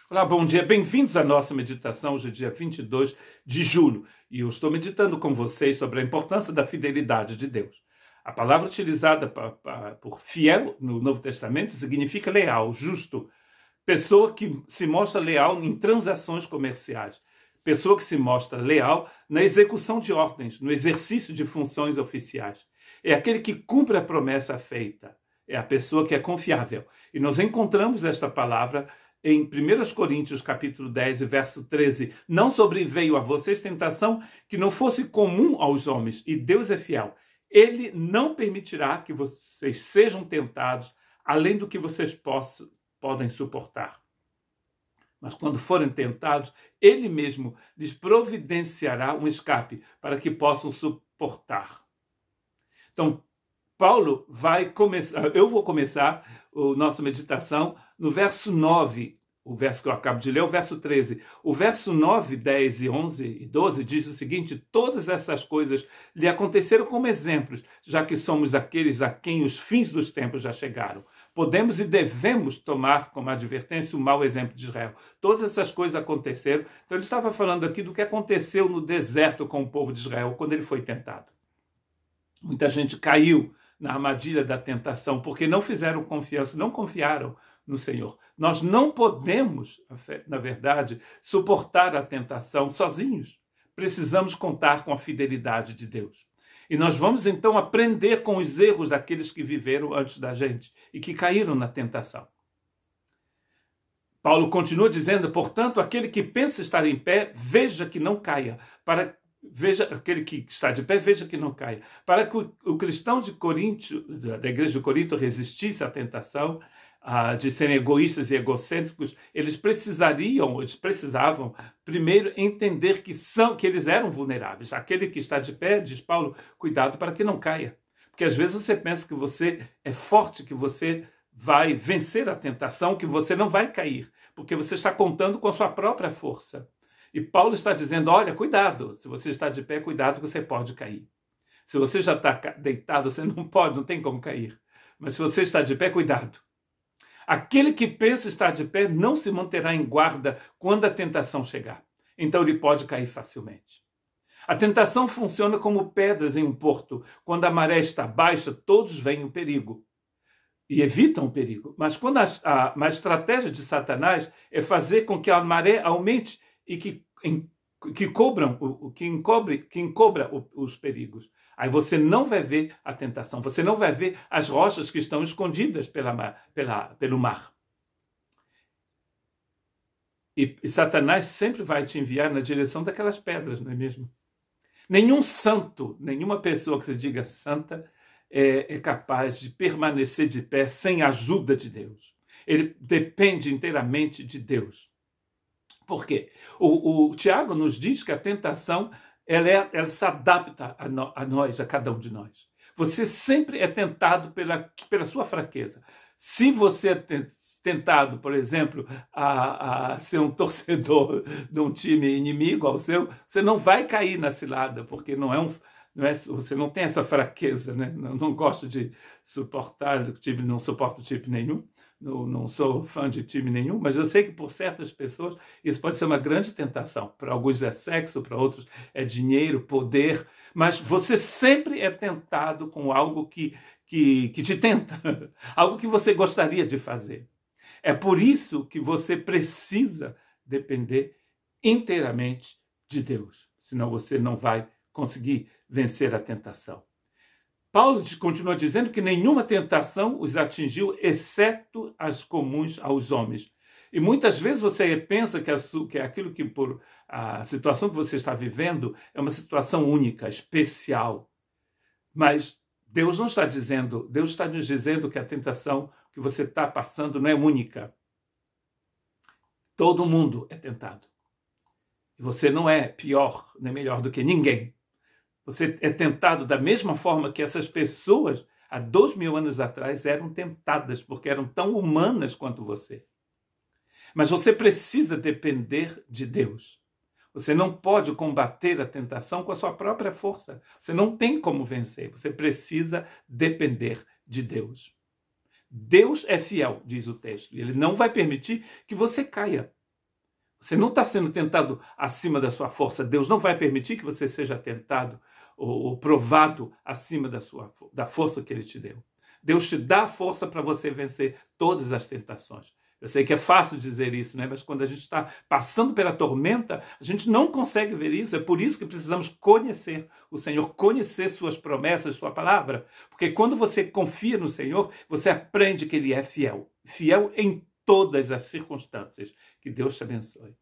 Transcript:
Olá, bom dia, bem-vindos à nossa meditação. Hoje é dia 22 de julho e eu estou meditando com vocês sobre a importância da fidelidade de Deus. A palavra utilizada por fiel no Novo Testamento significa leal, justo, pessoa que se mostra leal em transações comerciais, pessoa que se mostra leal na execução de ordens, no exercício de funções oficiais. É aquele que cumpre a promessa feita, é a pessoa que é confiável. E nós encontramos esta palavra em 1 Coríntios capítulo 10, verso 13, não sobreveio a vocês tentação que não fosse comum aos homens, e Deus é fiel. Ele não permitirá que vocês sejam tentados além do que vocês podem suportar. Mas quando forem tentados, Ele mesmo lhes providenciará um escape para que possam suportar. Então, Paulo vai começar, eu vou começar a nossa meditação no verso 9, o verso que eu acabo de ler, o verso 13. O verso 9, 10 e 11 e 12 diz o seguinte: todas essas coisas lhe aconteceram como exemplos, já que somos aqueles a quem os fins dos tempos já chegaram. Podemos e devemos tomar como advertência o mau exemplo de Israel. Todas essas coisas aconteceram. Então ele estava falando aqui do que aconteceu no deserto com o povo de Israel quando ele foi tentado. Muita gente caiu na armadilha da tentação, porque não fizeram confiança, não confiaram no Senhor. Nós não podemos, na verdade, suportar a tentação sozinhos. Precisamos contar com a fidelidade de Deus. E nós vamos então aprender com os erros daqueles que viveram antes da gente e que caíram na tentação. Paulo continua dizendo, portanto, aquele que pensa estar em pé, veja que não caia, veja aquele que está de pé, veja que não caia. Para que o cristão de Corinto, da igreja de Corinto, resistisse à tentação de serem egoístas e egocêntricos, eles precisavam primeiro entender que eles eram vulneráveis. Aquele que está de pé, diz Paulo, cuidado para que não caia. Porque às vezes você pensa que você é forte, que você vai vencer a tentação, que você não vai cair, porque você está contando com a sua própria força. E Paulo está dizendo, olha, cuidado, se você está de pé, cuidado que você pode cair. Se você já está deitado, você não pode, não tem como cair. Mas se você está de pé, cuidado. Aquele que pensa estar de pé não se manterá em guarda quando a tentação chegar. Então ele pode cair facilmente. A tentação funciona como pedras em um porto. Quando a maré está baixa, todos veem o perigo e evitam o perigo. Mas quando a estratégia de Satanás é fazer com que a maré aumente e que encobra os perigos. Aí você não vai ver a tentação, você não vai ver as rochas que estão escondidas pelo mar. E Satanás sempre vai te enviar na direção daquelas pedras, não é mesmo? Nenhum santo, nenhuma pessoa que se diga santa é capaz de permanecer de pé sem a ajuda de Deus. Ele depende inteiramente de Deus. Por quê? O Tiago nos diz que a tentação ela se adapta a nós, a cada um de nós. Você sempre é tentado pela sua fraqueza. Se você é tentado, por exemplo, a ser um torcedor de um time inimigo ao seu, você não vai cair na cilada, porque você não tem essa fraqueza, né? Não gosto de suportar time, não suporto time nenhum. Não sou fã de time nenhum, mas eu sei que por certas pessoas isso pode ser uma grande tentação. Para alguns é sexo, para outros é dinheiro, poder. Mas você sempre é tentado com algo que te tenta, algo que você gostaria de fazer. É por isso que você precisa depender inteiramente de Deus, senão você não vai conseguir vencer a tentação. Paulo continua dizendo que nenhuma tentação os atingiu, exceto as comuns aos homens. E muitas vezes você pensa que aquilo que por a situação que você está vivendo é uma situação única, especial. Mas Deus não está dizendo, Deus está nos dizendo que a tentação que você está passando não é única. Todo mundo é tentado. E você não é pior nem melhor do que ninguém. Você é tentado da mesma forma que essas pessoas, há 2000 anos atrás, eram tentadas, porque eram tão humanas quanto você. Mas você precisa depender de Deus. Você não pode combater a tentação com a sua própria força. Você não tem como vencer. Você precisa depender de Deus. Deus é fiel, diz o texto. E Ele não vai permitir que você caia. Você não está sendo tentado acima da sua força. Deus não vai permitir que você seja tentado ou provado acima da força que Ele te deu. Deus te dá força para você vencer todas as tentações. Eu sei que é fácil dizer isso, né? Mas quando a gente está passando pela tormenta, a gente não consegue ver isso. É por isso que precisamos conhecer o Senhor, conhecer suas promessas, sua palavra. Porque quando você confia no Senhor, você aprende que Ele é fiel. Fiel em todas as circunstâncias. Que Deus te abençoe.